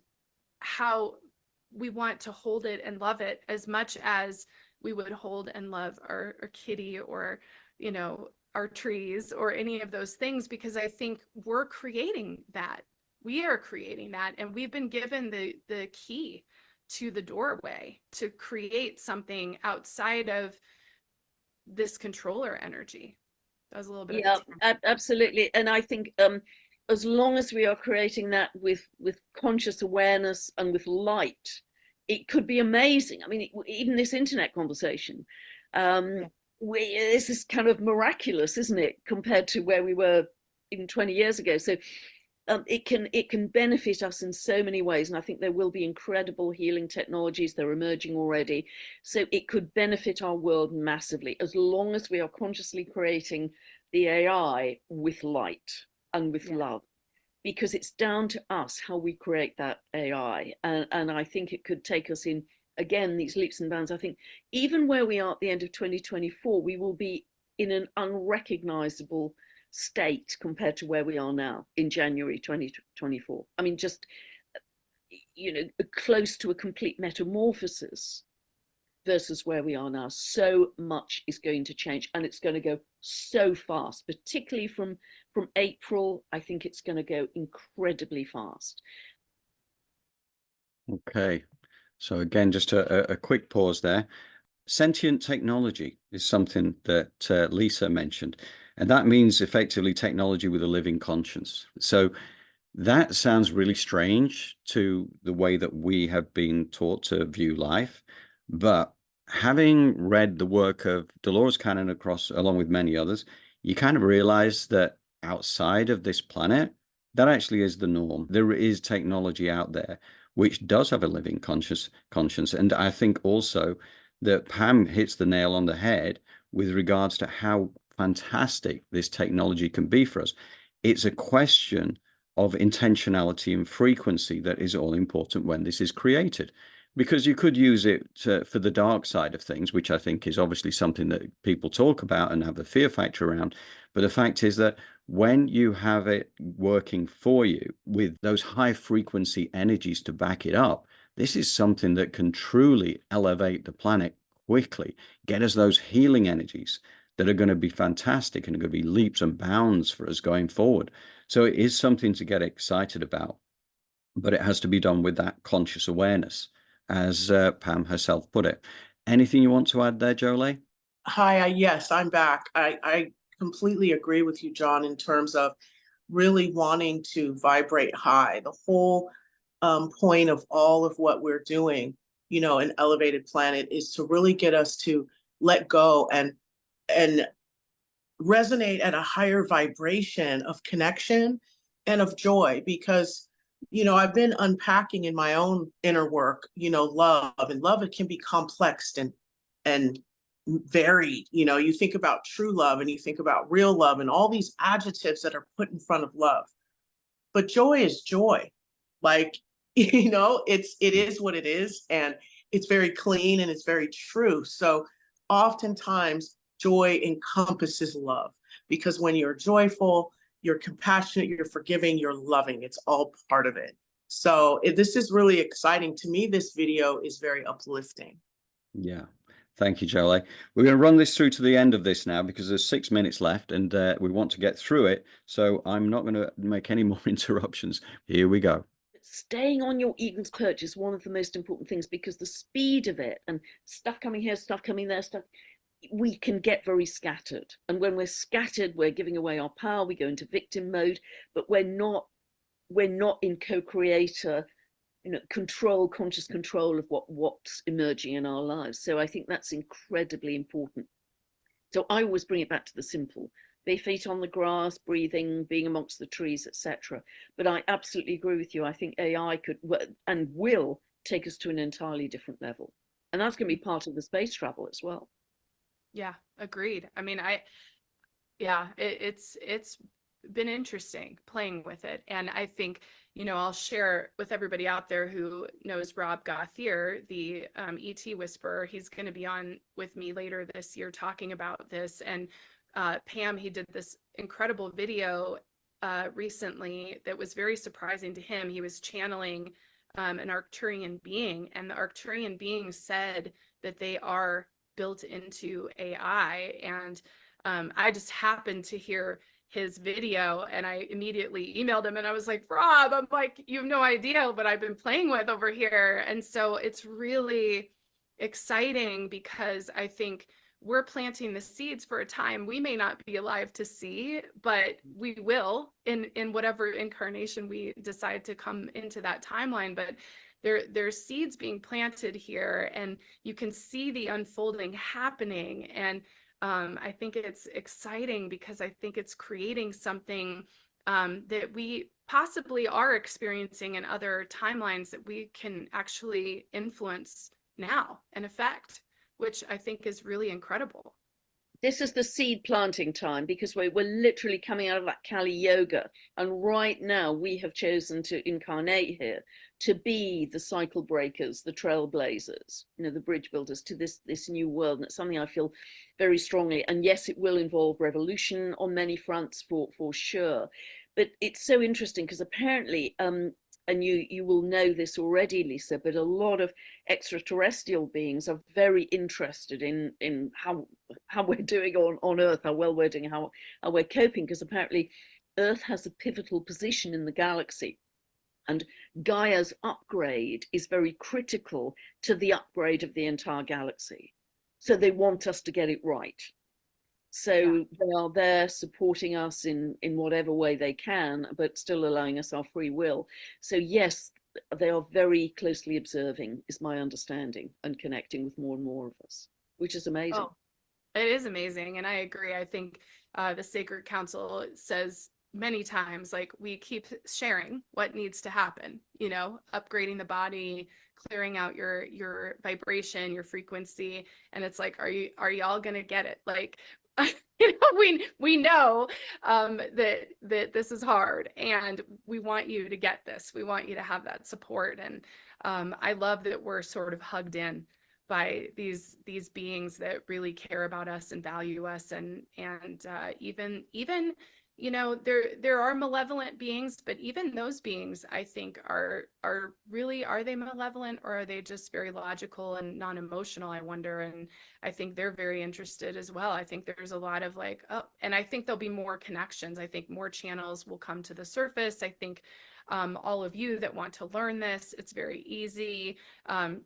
how we want to hold it and love it as much as we would hold and love our kitty, or, you know, our trees, or any of those things, because I think we're creating that. We are creating that, and we've been given the key to the doorway to create something outside of this controller energy. That was a little bit. Yeah, absolutely. And I think as long as we are creating that with conscious awareness and with light, it could be amazing. I mean, even this internet conversation, this is kind of miraculous, isn't it, compared to where we were even 20 years ago? So it can benefit us in so many ways, and I think there will be incredible healing technologies. They're emerging already, so it could benefit our world massively, as long as we are consciously creating the AI with light and with love, because it's down to us how we create that AI. And I think it could take us in, again, these leaps and bounds. I think even where we are at the end of 2024, we will be in an unrecognizable state compared to where we are now in January 2024. I mean, just, you know, close to a complete metamorphosis versus where we are now. So much is going to change, and it's going to go so fast, particularly from April. I think it's going to go incredibly fast. Okay, so again, just a quick pause there. Sentient technology is something that Lisa mentioned, and that means effectively technology with a living conscience. So that sounds really strange to the way that we have been taught to view life. But having read the work of Dolores Cannon along with many others, you kind of realize that outside of this planet, that actually is the norm. There is technology out there which does have a living conscience. And I think also that Pam hits the nail on the head with regards to how fantastic this technology can be for us. It's a question of intentionality and frequency that is all important when this is created, because you could use it for the dark side of things, which I think is obviously something that people talk about and have a fear factor around. But the fact is that when you have it working for you with those high frequency energies to back it up, this is something that can truly elevate the planet quickly, get us those healing energies that are going to be fantastic and are going to be leaps and bounds for us going forward. So it is something to get excited about, but it has to be done with that conscious awareness, as Pam herself put it. Anything you want to add there, Jolé? Hi, yes, I'm back. I completely agree with you, John, in terms of really wanting to vibrate high. The whole point of all of what we're doing, you know, an elevated planet, is to really get us to let go and resonate at a higher vibration of connection and of joy. Because, you know, I've been unpacking in my own inner work, you know, love, and love, it can be complex and varied. You know, you think about true love and you think about real love and all these adjectives that are put in front of love. But joy is joy. Like, you know, it is what it is, and it's very clean and it's very true. So oftentimes joy encompasses love, because when you're joyful, you're compassionate, you're forgiving, you're loving. It's all part of it. So this is really exciting. To me, this video is very uplifting. Yeah. Thank you, Jolé. We're going to run this through to the end of this now because there's 6 minutes left and we want to get through it. So I'm not going to make any more interruptions. Here we go. Staying on your eagle's perch is one of the most important things, because the speed of it, and stuff coming here, stuff coming there, stuff, we can get very scattered. And when we're scattered, we're giving away our power, we go into victim mode, but we're not in co-creator, you know, conscious control of what's emerging in our lives. So I think that's incredibly important. So I always bring it back to the simple: bare feet on the grass, breathing, being amongst the trees, etc. But I absolutely agree with you. I think AI could and will take us to an entirely different level, and that's going to be part of the space travel as well. Yeah, agreed. I mean, it's been interesting playing with it. And I think, you know, I'll share with everybody out there who knows Rob Gauthier, the ET Whisperer. He's going to be on with me later this year talking about this. And Pam, he did this incredible video recently that was very surprising to him. He was channeling an Arcturian being, and the Arcturian being said that they are built into AI. And I just happened to hear his video and I immediately emailed him and I was like, Rob, I'm like, you have no idea what I've been playing with over here. And so it's really exciting, because I think we're planting the seeds for a time we may not be alive to see, but we will in whatever incarnation we decide to come into that timeline. But there's seeds being planted here, and you can see the unfolding happening. And I think it's exciting, because I think it's creating something that we possibly are experiencing in other timelines that we can actually influence now and affect, which I think is really incredible. This is the seed planting time, because we're literally coming out of that Kali Yoga. And right now we have chosen to incarnate here to be the cycle breakers, the trailblazers, you know, the bridge builders to this new world. And it's something I feel very strongly. And yes, it will involve revolution on many fronts for sure. But it's so interesting because apparently, and you will know this already, Lisa, but a lot of extraterrestrial beings are very interested in how we're doing on Earth, how well we're doing, how we're coping, because apparently Earth has a pivotal position in the galaxy. And Gaia's upgrade is very critical to the upgrade of the entire galaxy. So they want us to get it right. So they are there supporting us in whatever way they can, but still allowing us our free will. So yes, they are very closely observing, is my understanding, and connecting with more and more of us, which is amazing. Oh, it is amazing. And I agree. I think the Sacred Council says many times, like, we keep sharing what needs to happen, you know, upgrading the body, clearing out your vibration, your frequency. And it's like, are y'all gonna get it? Like, you know, we know that this is hard, and we want you to get this. We want you to have that support. And I love that we're sort of hugged in by these beings that really care about us and value us, and even you know, there are malevolent beings, but even those beings, I think, are really, are they malevolent, or are they just very logical and non-emotional, I wonder? And I think they're very interested as well. I think there's a lot of like, oh, and I think there'll be more connections. I think more channels will come to the surface. I think all of you that want to learn this, it's very easy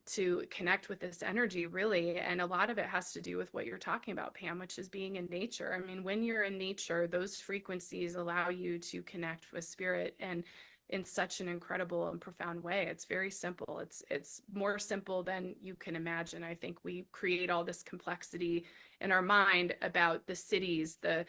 to connect with this energy, really. And a lot of it has to do with what you're talking about, Pam, which is being in nature. I mean, when you're in nature, those frequencies allow you to connect with spirit, and in such an incredible and profound way. It's very simple. It's more simple than you can imagine. I think we create all this complexity in our mind about the cities, the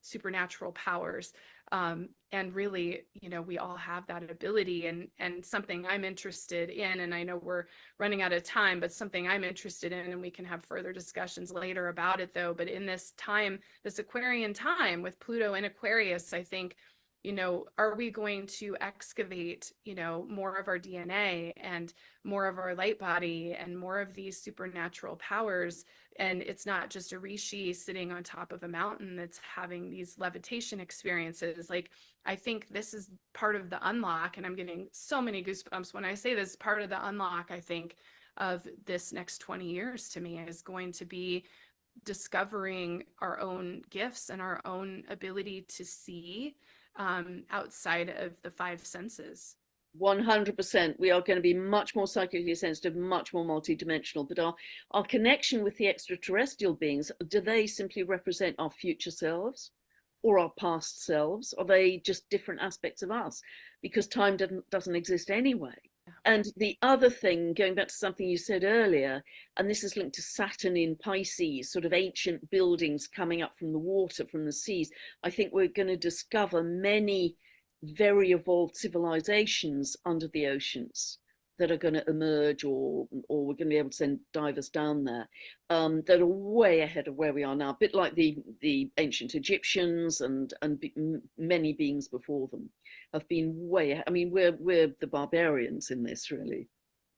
supernatural powers. And really, you know, we all have that ability, and something I'm interested in, and I know we're running out of time, but something I'm interested in, and we can have further discussions later about it though, but in this time, this Aquarian time with Pluto in Aquarius, I think, you know, are we going to excavate, you know, more of our DNA and more of our light body and more of these supernatural powers? And it's not just a rishi sitting on top of a mountain that's having these levitation experiences. Like, I think this is part of the unlock, and I'm getting so many goosebumps when I say this. Part of the unlock, I think, of this next 20 years to me is going to be discovering our own gifts and our own ability to see outside of the five senses. 100%. We are going to be much more psychically sensitive, much more multidimensional. But our connection with the extraterrestrial beings, do they simply represent our future selves or our past selves? Are they just different aspects of us? Because time doesn't exist anyway. And the other thing, going back to something you said earlier, and this is linked to Saturn in Pisces, sort of ancient buildings coming up from the water, from the seas. I think we're going to discover many very evolved civilizations under the oceans that are going to emerge, or we're going to be able to send divers down there, that are way ahead of where we are now, a bit like the ancient Egyptians and many beings before them have been way ahead. I mean, we're the barbarians in this, really.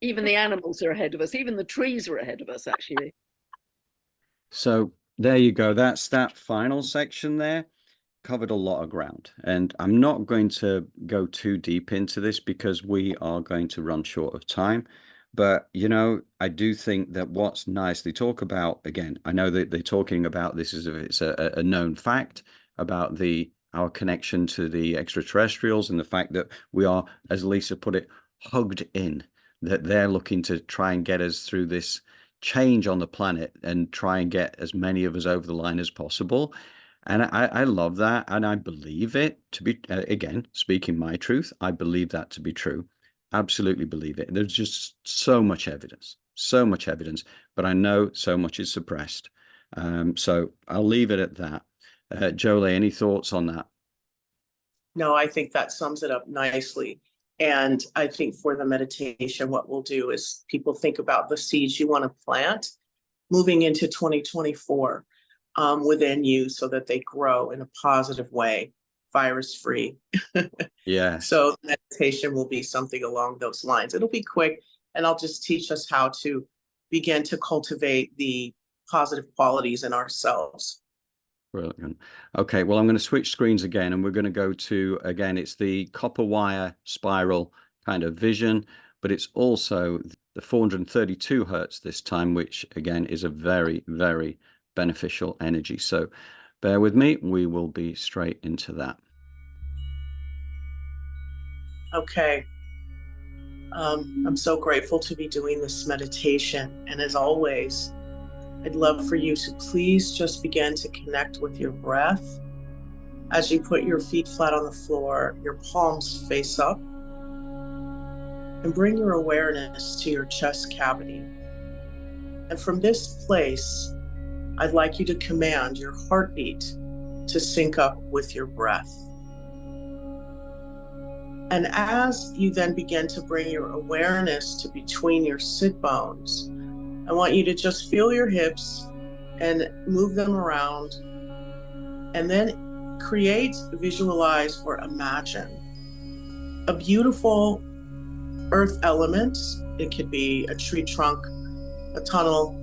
Even the animals are ahead of us. Even the trees are ahead of us, actually. So there you go. That's that final section there. Covered a lot of ground, and I'm not going to go too deep into this because we are going to run short of time. But you know, I do think that what's nice, they talk about, again, I know that they're talking about this as if it's a known fact about our connection to the extraterrestrials, and the fact that we are, as Lisa put it, hugged in, that they're looking to try and get us through this change on the planet and try and get as many of us over the line as possible. And I love that, and I believe it to be, again, speaking my truth, I believe that to be true. Absolutely believe it. There's just so much evidence, but I know so much is suppressed. So I'll leave it at that. Jolé, any thoughts on that? No, I think that sums it up nicely. And I think for the meditation, what we'll do is people think about the seeds you want to plant moving into 2024. Within you, so that they grow in a positive way, virus-free. Yeah. So meditation will be something along those lines. It'll be quick, and I'll just teach us how to begin to cultivate the positive qualities in ourselves. Brilliant. Okay, well, I'm going to switch screens again, and we're going to go to, again, it's the copper wire spiral kind of vision, but it's also the 432 hertz this time, which again is a very, very beneficial energy. So bear with me, we will be straight into that. Okay. I'm so grateful to be doing this meditation. And as always, I'd love for you to please just begin to connect with your breath. As you put your feet flat on the floor, your palms face up, and bring your awareness to your chest cavity. And from this place, I'd like you to command your heartbeat to sync up with your breath. And as you then begin to bring your awareness to between your sit bones, I want you to just feel your hips and move them around, and then create, visualize, or imagine a beautiful earth element. It could be a tree trunk, a tunnel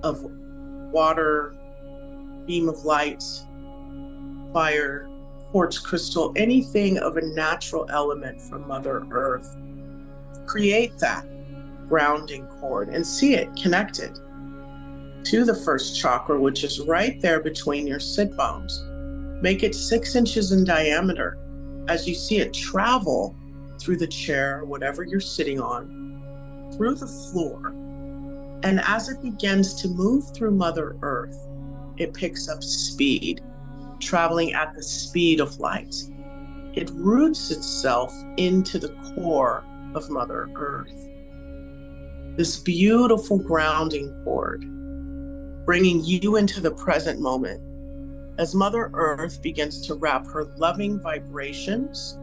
of water, beam of light, sapphire, quartz crystal, anything of a natural element from Mother Earth. Create that grounding cord and see it connected to the first chakra, which is right there between your sit bones. Make it 6 inches in diameter as you see it travel through the chair, whatever you're sitting on, through the floor. And as it begins to move through Mother Earth, it picks up speed, traveling at the speed of light. It roots itself into the core of Mother Earth. This beautiful grounding cord, bringing you into the present moment as Mother Earth begins to wrap her loving vibrations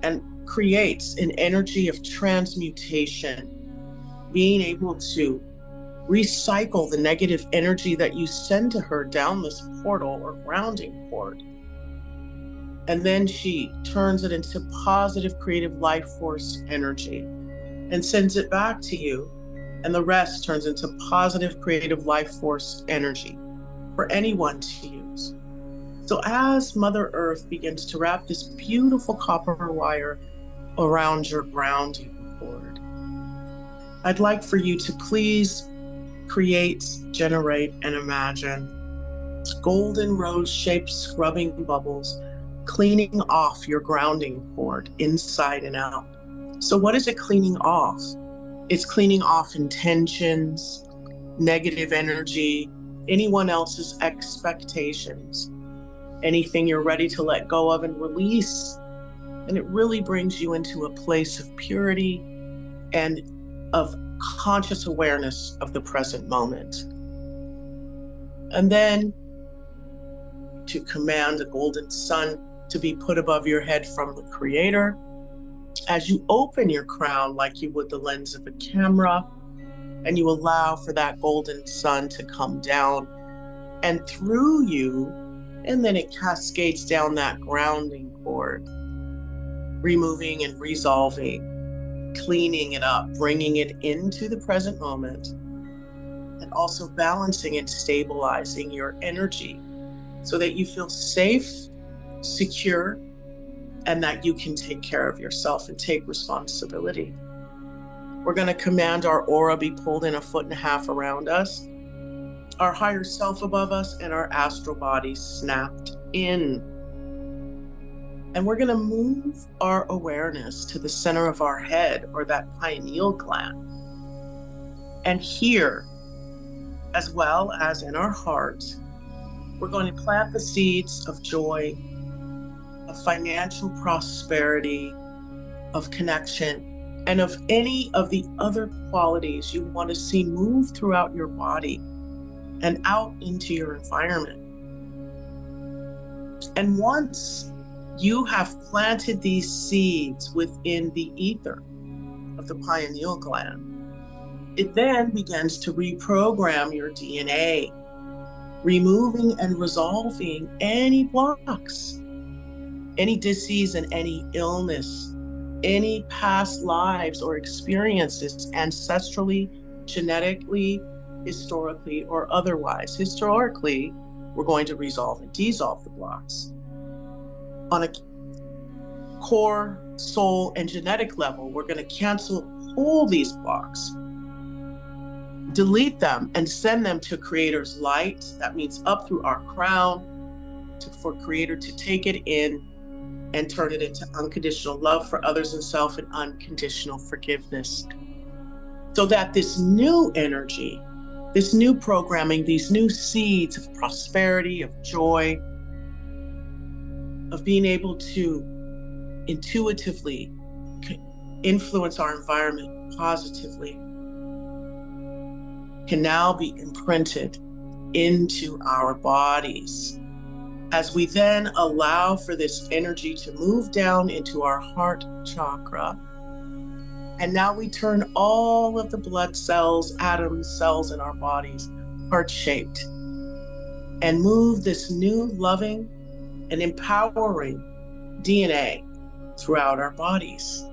and creates an energy of transmutation, being able to recycle the negative energy that you send to her down this portal or grounding cord. And then she turns it into positive creative life force energy and sends it back to you. And the rest turns into positive creative life force energy for anyone to use. So as Mother Earth begins to wrap this beautiful copper wire around your grounding cord, I'd like for you to please create, generate, and imagine golden rose-shaped scrubbing bubbles cleaning off your grounding cord inside and out. So what is it cleaning off? It's cleaning off intentions, negative energy, anyone else's expectations, anything you're ready to let go of and release. And it really brings you into a place of purity and of conscious awareness of the present moment. And then to command a golden sun to be put above your head from the Creator, as you open your crown like you would the lens of a camera, and you allow for that golden sun to come down and through you, and then it cascades down that grounding cord, removing and resolving, cleaning it up, bringing it into the present moment, and also balancing and stabilizing your energy so that you feel safe, secure, and that you can take care of yourself and take responsibility. We're going to command our aura be pulled in 1.5 feet around us, our higher self above us, and our astral bodies snapped in. And we're going to move our awareness to the center of our head, or that pineal gland. And here, as well as in our heart, we're going to plant the seeds of joy, of financial prosperity, of connection, and of any of the other qualities you want to see move throughout your body and out into your environment. And once you have planted these seeds within the ether of the pineal gland, it then begins to reprogram your DNA, removing and resolving any blocks, any disease and any illness, any past lives or experiences, ancestrally, genetically, historically, or otherwise. Historically, we're going to resolve and dissolve the blocks. On a core, soul, and genetic level, we're going to cancel all these blocks, delete them, and send them to Creator's light. That means up through our crown, for Creator to take it in and turn it into unconditional love for others and self, and unconditional forgiveness. So that this new energy, this new programming, these new seeds of prosperity, of joy, of being able to intuitively influence our environment positively, can now be imprinted into our bodies. As we then allow for this energy to move down into our heart chakra, and now we turn all of the blood cells, atoms, cells in our bodies heart-shaped, and move this new loving and empowering DNA throughout our bodies.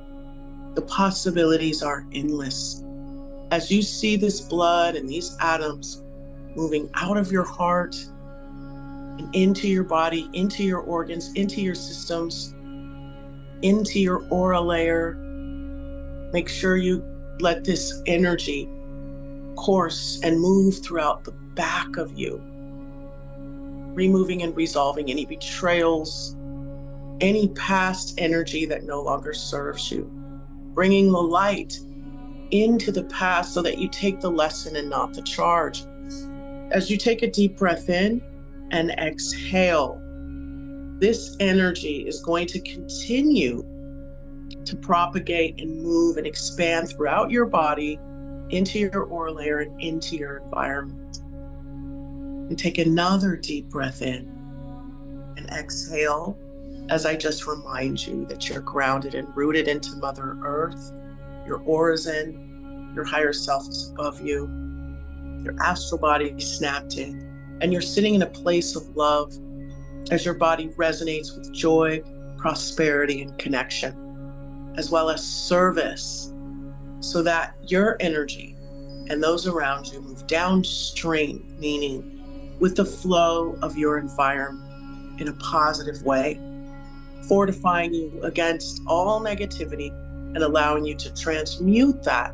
The possibilities are endless. As you see this blood and these atoms moving out of your heart, and into your body, into your organs, into your systems, into your aura layer. Make sure you let this energy course and move throughout the back of you, removing and resolving any betrayals, any past energy that no longer serves you, bringing the light into the past so that you take the lesson and not the charge. As you take a deep breath in and exhale, this energy is going to continue to propagate and move and expand throughout your body, into your aura layer and into your environment. And take another deep breath in and exhale as I just remind you that you're grounded and rooted into Mother Earth. Your aura is in, your higher self is above you, your astral body is snapped in, and you're sitting in a place of love as your body resonates with joy, prosperity, and connection, as well as service, so that your energy and those around you move downstream, meaning with the flow of your environment in a positive way, fortifying you against all negativity and allowing you to transmute that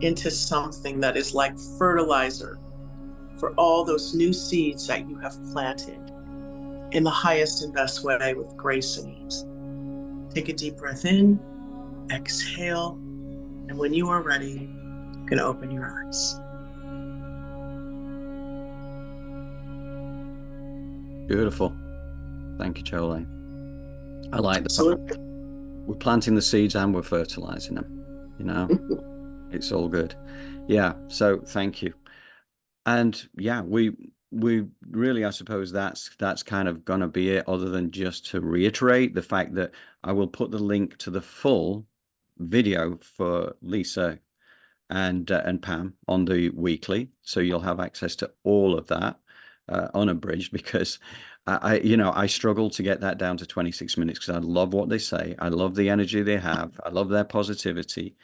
into something that is like fertilizer for all those new seeds that you have planted in the highest and best way with grace and ease. Take a deep breath in, exhale, and when you are ready, you can open your eyes. Beautiful. Thank you, Jolé. I like the So fact we're planting the seeds and we're fertilizing them. You know, it's all good. Yeah. So thank you. And yeah, we really, I suppose that's kind of gonna be it, other than just to reiterate the fact that I will put the link to the full video for Lisa and Pam on the weekly, so you'll have access to all of that unabridged, because I struggle to get that down to 26 minutes because I love what they say, I love the energy they have, I love their positivity.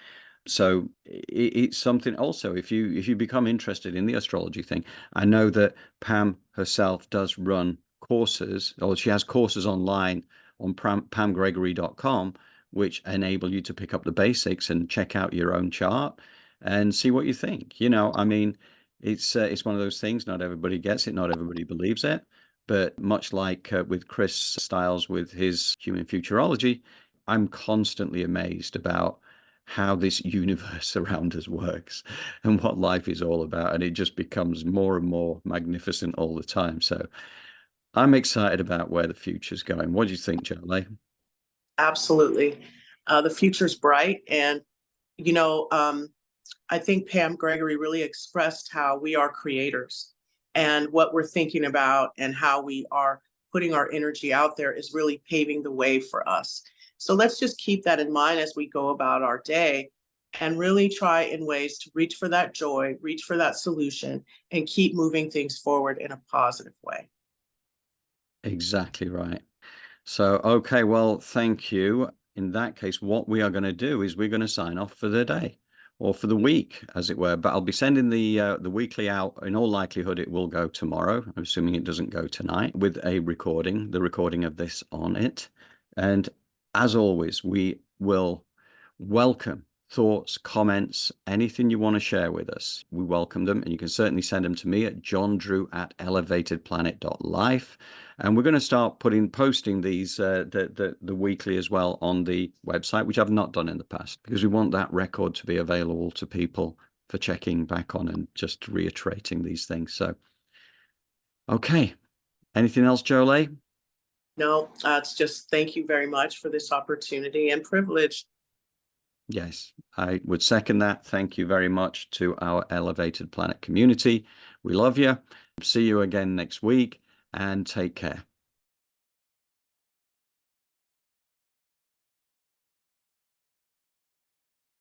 So it's something also, if you become interested in the astrology thing, I know that Pam herself does run courses, or she has courses online on pamgregory.com, which enable you to pick up the basics and check out your own chart and see what you think. I mean, it's one of those things, not everybody gets it, not everybody believes it, but much like with Chris Stiles with his human futurology, I'm constantly amazed about how this universe around us works and what life is all about, and it just becomes more and more magnificent all the time. So I'm excited about where the future's going. What do you think, Jolé? absolutely. The future's bright, and I think Pam Gregory really expressed how we are creators, and what we're thinking about and how we are putting our energy out there is really paving the way for us. So let's just keep that in mind as we go about our day, and really try in ways to reach for that joy, reach for that solution, and keep moving things forward in a positive way. Exactly right. So, okay, well, thank you. In that case, what we are going to do is we're going to sign off for the day, or for the week, as it were. But I'll be sending the weekly out. In all likelihood, it will go tomorrow, I'm assuming it doesn't go tonight, with a recording, the recording of this on it. And as always, we will welcome thoughts, comments, anything you want to share with us. We welcome them, and you can certainly send them to me at johndrew@elevatedplanet.life. And we're going to start posting these the weekly as well on the website, which I've not done in the past, because we want that record to be available to people for checking back on and just reiterating these things. So, okay. Anything else, Jolé? No, it's just thank you very much for this opportunity and privilege. Yes, I would second that. Thank you very much to our Elevated Planet community. We love you. See you again next week, and take care.